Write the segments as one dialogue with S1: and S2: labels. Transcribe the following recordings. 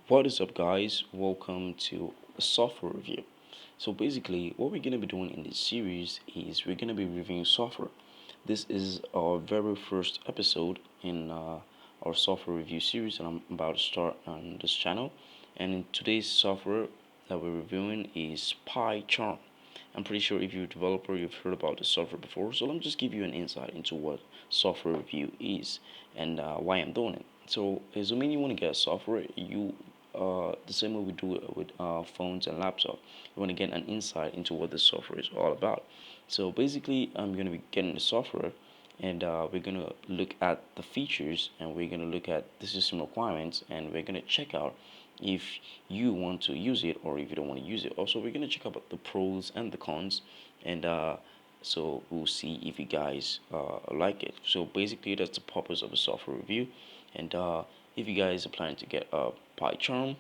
S1: What is up, guys? Welcome to a software review. So basically, what we're gonna be doing in this series is we're gonna be reviewing software. This is our very first episode in our software review series, and I'm about to start on this channel. And in today's software that we're reviewing is Pycharm. I'm pretty sure if you're a developer, you've heard about this software before. So let me just give you an insight into what software review is and why I'm doing it. So, assuming you want to get software, the same way we do it with phones and laptop. You want to get an insight into what the software is all about. So basically, I'm going to be getting the software, and we're going to look at the features, and we're going to look at the system requirements, and we're going to check out if you want to use it or if you don't want to use it. Also, we're going to check out the pros and the cons, and so we'll see if you guys like it. So basically, that's the purpose of a software review, and if you guys are planning to get a Pycharm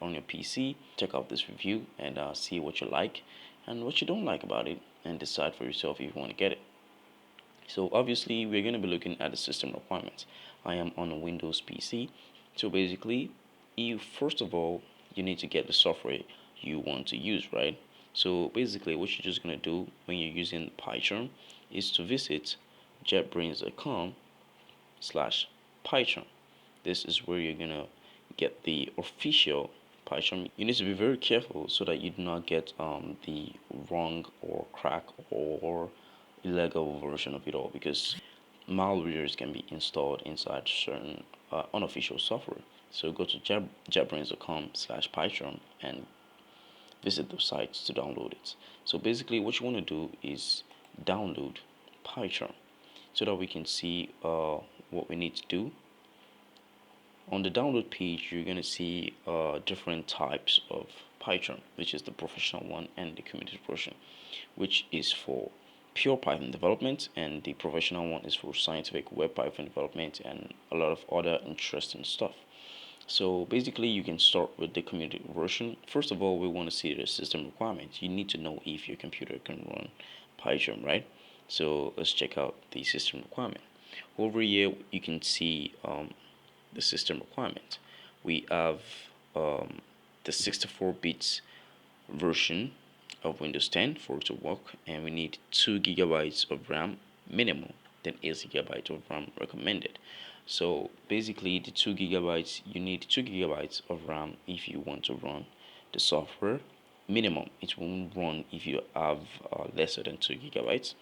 S1: on your PC, check out this review and see what you like and what you don't like about it, and decide for yourself if you want to get it. So obviously, we're going to be looking at the system requirements. I am on a Windows PC, so basically, first of all, you need to get the software you want to use, right? So basically, what you're just going to do when you're using Pycharm is to visit jetbrains.com slash Pycharm. This is where you're gonna get the official Pycharm. You need to be very careful so that you do not get the wrong or crack or illegal version of it all, because malwares can be installed inside certain unofficial software. So go to jetbrains.com slash Pycharm and visit those sites to download it. So basically, what you want to do is download Pycharm so that we can see what we need to do. On the download page, you're going to see different types of Pycharm, which is the professional one and the community version, which is for pure Python development, and the professional one is for scientific web Python development and a lot of other interesting stuff. So basically, you can start with the community version. First of all, we want to see the system requirements. You need to know if your computer can run Pycharm, right? So let's check out the system requirement. Over here, you can see the system requirement. We have the 64 bits version of Windows 10 for it to work, and we need 2 gigabytes of RAM minimum, then 8 gigabytes of RAM recommended. So basically, the 2 gigabytes, you need 2 gigabytes of RAM if you want to run the software. Minimum, it won't run if you have lesser than 2 gigabytes,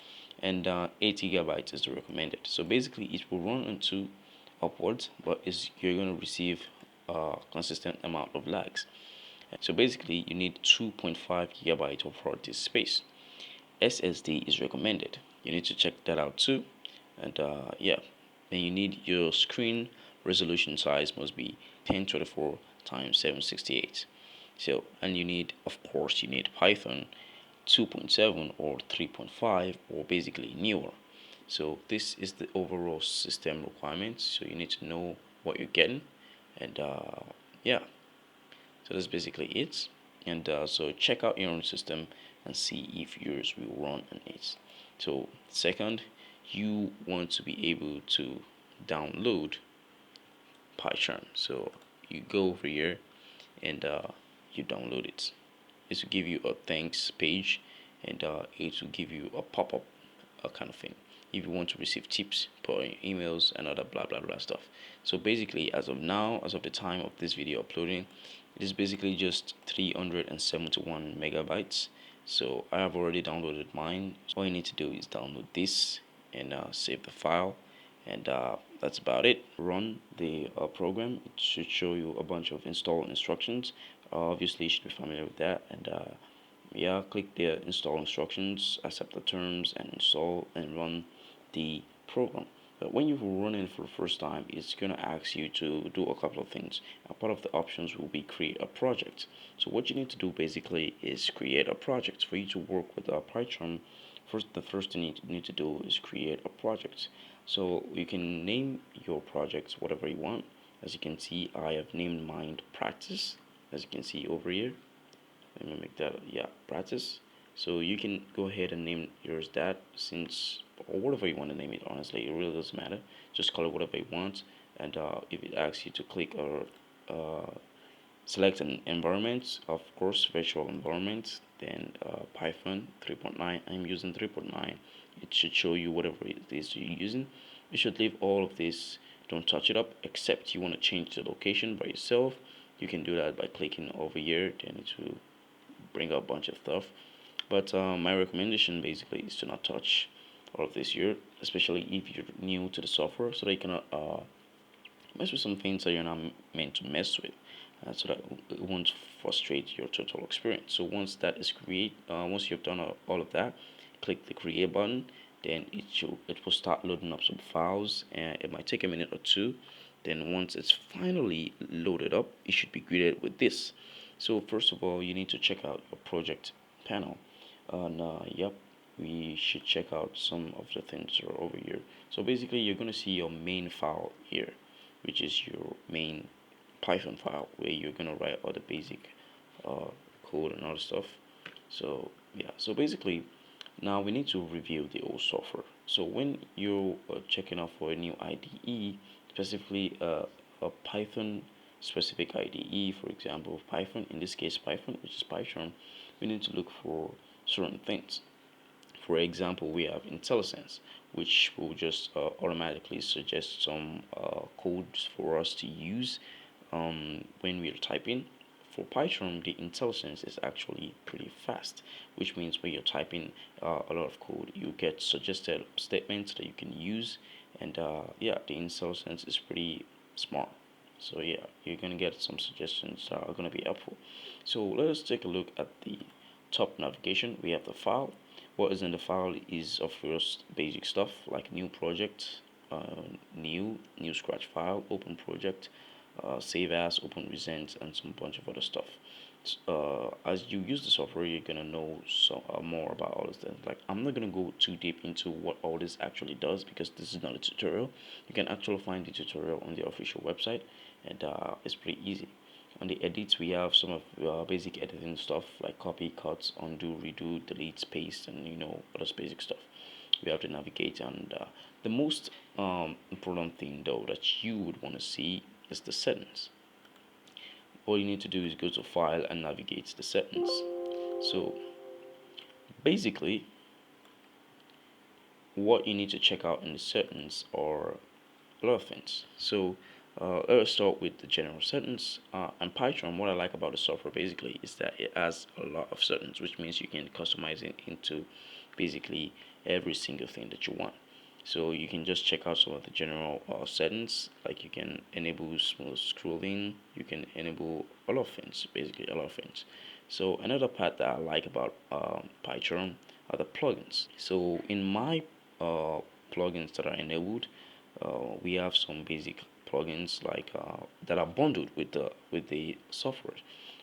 S1: and 8 gigabytes is the recommended. So basically, it will run into upwards, but you're going to receive a consistent amount of lags. So basically, you need 2.5 gigabytes of hard disk space. SSD is recommended. You need to check that out too. And yeah, then you need your screen resolution size must be 1024 times 768. So, and you need, of course, you need Python 2.7 or 3.5 or basically newer. So this is the overall system requirements. So you need to know what you're getting, and yeah. So that's basically it. And so check out your own system and see if yours will run on it. So second, you want to be able to download Pycharm. So you go over here and you download it. This will give you a thanks page, and it will give you a pop-up kind of thing if you want to receive tips per emails and other blah blah blah stuff. So basically, as of now, as of the time of this video uploading, it is basically just 371 megabytes. So I have already downloaded mine. All you need to do is download this and save the file, and that's about it. Run the program. It should show you a bunch of install instructions. Obviously, you should be familiar with that, and yeah, click the install instructions, accept the terms, and install and run the program. But when you run it for the first time, it's going to ask you to do a couple of things. Part of the options will be create a project. So what you need to do basically is create a project. For you to work with Pycharm, the first thing you need to do is create a project. So you can name your project whatever you want. As you can see, I have named mine practice. As you can see over here, let me make that, yeah, practice. So you can go ahead and name yours that, since, or whatever you want to name it. Honestly, it really doesn't matter. Just call it whatever you want. And if it asks you to click or select an environment, of course, virtual environment, then Python 3.9. I'm using 3.9. It should show you whatever it is you're using. You should leave all of this, don't touch it up, except you want to change the location by yourself. You can do that by clicking over here, then it will bring up a bunch of stuff. But my recommendation basically is to not touch all of this here, especially if you're new to the software, so that you cannot mess with some things that you're not meant to mess with, so that it won't frustrate your total experience. So once that is once you've done all of that, click the create button. Then it will start loading up some files, and it might take a minute or two. Then once it's finally loaded up, it should be greeted with this. So first of all, you need to check out your project panel, and yep, we should check out some of the things that are over here. So basically, you're going to see your main file here, which is your main Python file where you're going to write all the basic code and other stuff. So yeah, so basically now we need to review the old software. So when you are checking out for a new IDE, specifically a Python specific IDE, for example Python, in this case Python, which is Pycharm, we need to look for certain things. For example, we have IntelliSense, which will just automatically suggest some codes for us to use when we're typing. For Python, the IntelliSense is actually pretty fast, which means when you're typing a lot of code, you get suggested statements that you can use, and yeah, the IntelliSense is pretty smart. So yeah, you're gonna get some suggestions that are gonna be helpful. So let us take a look at the top navigation. We have the file. What is in the file is of course basic stuff like new project, new scratch file, open project, save as, open recent, and some bunch of other stuff. As you use the software, you're gonna know more about all this things. Like I'm not gonna go too deep into what all this actually does because this is not a tutorial. You can actually find the tutorial on the official website, and it's pretty easy. On the edits, we have some of basic editing stuff like copy, cuts, undo, redo, delete, paste, and other basic stuff. We have to navigate, and the most important thing though that you would want to see is the settings. All you need to do is go to File and navigate the settings. So basically, what you need to check out in the settings are a lot of things. So let us start with the general settings. And Python, what I like about the software basically is that it has a lot of settings, which means you can customize it into basically every single thing that you want. So you can just check out some of the general settings, like you can enable smooth scrolling, you can enable a lot of things, basically a lot of things. So another part that I like about Pycharm are the plugins. So in my plugins that are enabled, we have some basic plugins like that are bundled with the software.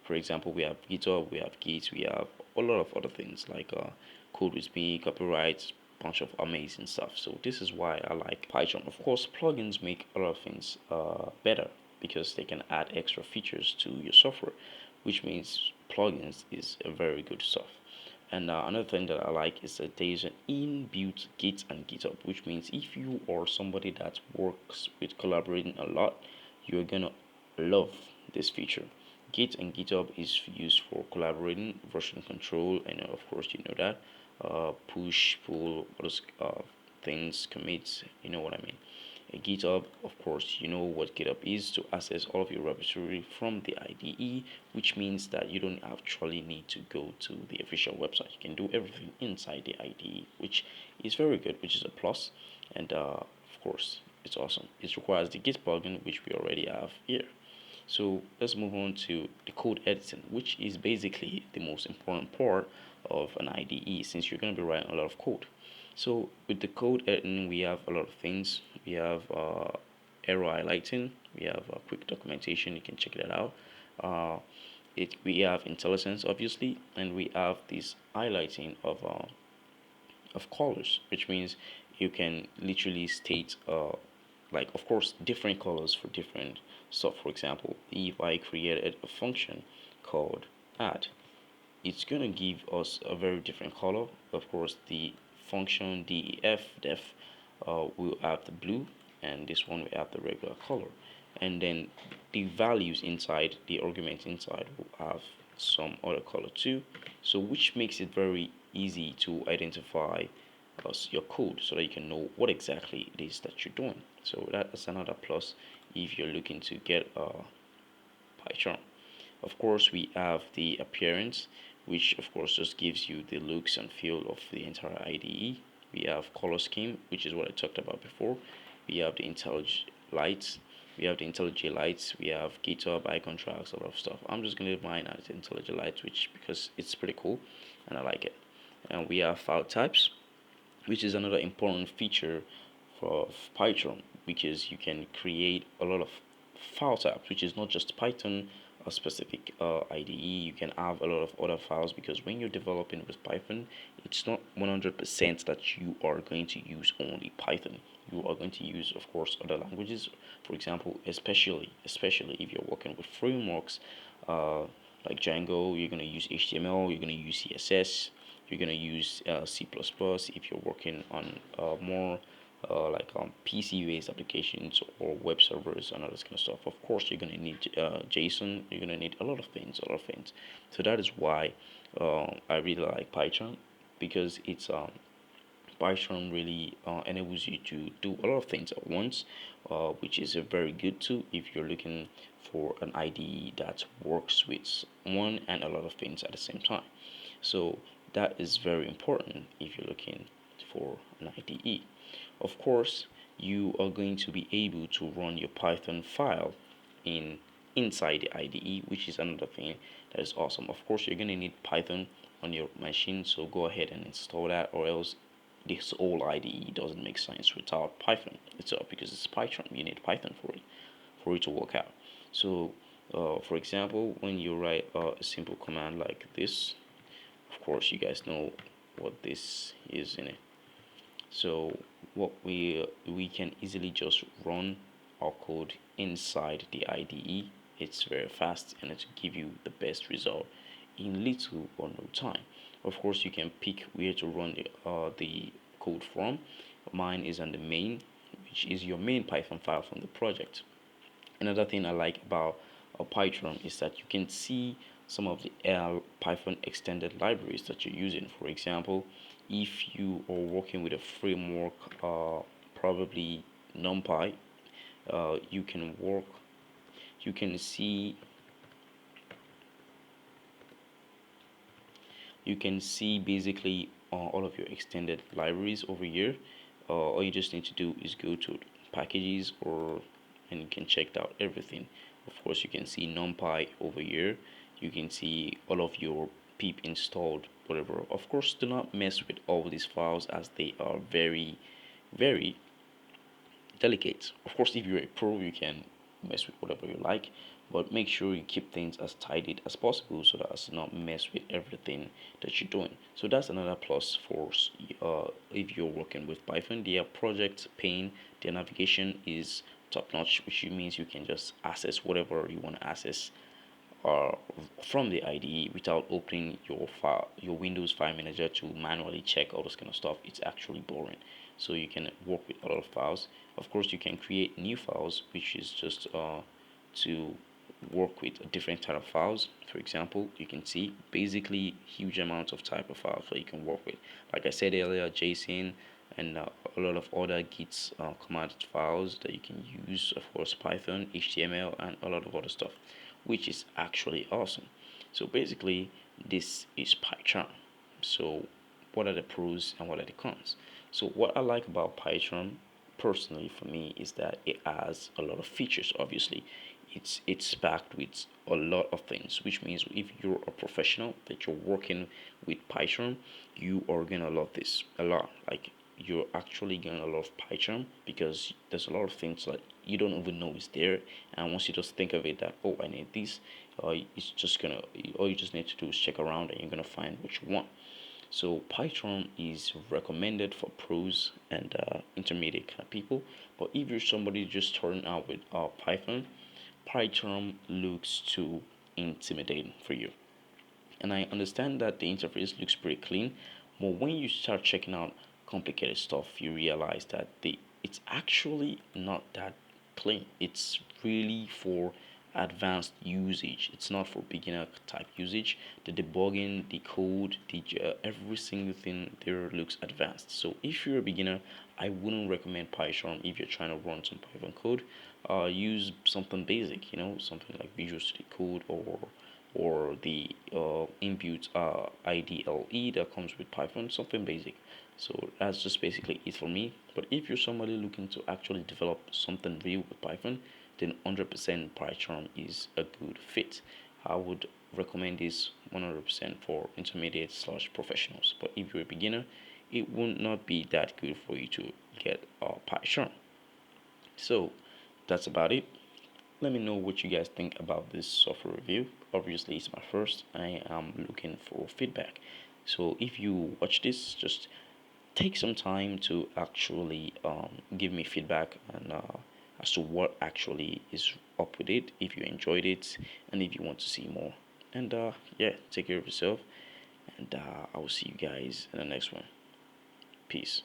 S1: For example, we have GitHub, we have Git, we have a lot of other things like Code with Me, copyright, bunch of amazing stuff. So this is why I like Python. Of course, plugins make a lot of things better because they can add extra features to your software, which means plugins is a very good stuff. And another thing that I like is that there is an inbuilt Git and GitHub, which means if you are somebody that works with collaborating a lot, you're gonna love this feature. Git and GitHub is used for collaborating, version control, and of course you know that push, pull, those things, commits. You know what I mean. GitHub, of course, you know what GitHub is to access all of your repository from the IDE, which means that you don't actually need to go to the official website. You can do everything inside the IDE, which is very good, which is a plus. And of course, it's awesome. It requires the Git plugin, which we already have here. So let's move on to the code editing, which is basically the most important part of an IDE since you're going to be writing a lot of code. So with the code editing, we have a lot of things. We have error highlighting. We have quick documentation. You can check that out. We have IntelliSense obviously, and we have this highlighting of colors, which means you can literally state like of course different colors for different stuff. For example, if I created a function called add, it's gonna give us a very different color. Of course, the function def will have the blue, and this one will have the regular color. and then the values inside, the arguments inside will have some other color too, so which makes it very easy to identify your code so that you can know what exactly it is that you're doing. So that's another plus if you're looking to get Pycharm. Of course, we have the appearance, which of course just gives you the looks and feel of the entire IDE. We have color scheme, which is what I talked about before. We have the IntelliJ lights. We have the IntelliJ lights. We have GitHub icon tracks, a lot of stuff. I'm just gonna leave mine as IntelliJ lights, which because it's pretty cool and I like it. And we have file types, which is another important feature for Python, because you can create a lot of file types, which is not just Python a specific IDE. You can have a lot of other files, because when you're developing with Python, it's not 100% that you are going to use only Python. You are going to use, of course, other languages. For example, especially if you're working with frameworks like Django, you're going to use HTML, you're going to use CSS, you're going to use C++. If you're working on more like PC-based applications or web servers and all this kind of stuff. Of course, you're gonna need JSON. You're gonna need a lot of things, a lot of things. So that is why I really like Python, because it's Python really enables you to do a lot of things at once, which is a very good tool if you're looking for an IDE that works with one and a lot of things at the same time. So that is very important if you're looking for an IDE. Of course, you are going to be able to run your Python file in inside the IDE, which is another thing that is awesome. Of course, you're going to need Python on your machine, so go ahead and install that, or else this whole IDE doesn't make sense without Python itself, because it's Python. You need Python for it to work out. So, for example, when you write a simple command like this, of course, you guys know what this is in it. So what we can easily just run our code inside the IDE. It's very fast and it will give you the best result in little or no time. Of course, you can pick where to run the code from. Mine is on the main, which is your main Python file from the project. Another thing I like about Python is that you can see some of the Python extended libraries that you're using. For example, if you are working with a framework, probably NumPy, you can work, you can see, basically all of your extended libraries over here. All you just need to do is go to packages, or and you can check out everything. Of course, you can see NumPy over here. You can see all of your pip installed, whatever. Of course, do not mess with all these files, as they are very, very delicate. Of course, if you're a pro, you can mess with whatever you like, but make sure you keep things as tidy as possible so that as not mess with everything that you're doing. So that's another plus for if you're working with Python. Their project pane, their navigation is top notch, which means you can just access whatever you want to access uh, from the IDE without opening your file, your Windows File Manager, to manually check all this kind of stuff. It's actually boring. So you can work with a lot of files. Of course, you can create new files, which is just to work with a different type of files. For example, you can see basically huge amounts of type of files that you can work with. Like I said earlier, JSON and a lot of other Git command files that you can use. Of course, Python, HTML, and a lot of other stuff, which is actually awesome. So basically, this is Pycharm. So what are the pros and what are the cons? So what I like about Pycharm personally for me is that it has a lot of features. Obviously, it's packed with a lot of things, which means if you're a professional that you're working with Pycharm, you are gonna love this a lot. Like, you're actually gonna love Pycharm, because there's a lot of things that you don't even know is there, and once you just think of it that, oh, I need this, it's just gonna, all you just need to do is check around and you're gonna find what you want. So Python is recommended for pros and intermediate kind of people. But if you're somebody just starting out with Python looks too intimidating for you. And I understand that the interface looks pretty clean, but when you start checking out complicated stuff, you realize that it's actually not that clean. It's really for advanced usage. It's not for beginner type usage. The debugging, the code, every single thing there looks advanced. So if you're a beginner, I wouldn't recommend Pycharm. If you're trying to run some Python code, use something basic, something like Visual Studio Code, or the inbuilt IDLE that comes with Python, something basic. So that's just basically it for me. But if you're somebody looking to actually develop something real with Python, then 100% Pycharm is a good fit. I would recommend this 100% for intermediate slash professionals. But if you're a beginner, it will not be that good for you to get Pycharm. So that's about it. Let me know what you guys think about this software review. Obviously, it's my first. I am looking for feedback. So if you watch this, just take some time to actually give me feedback and as to what actually is up with it, if you enjoyed it, and if you want to see more. And yeah, take care of yourself, and I will see you guys in the next one. Peace.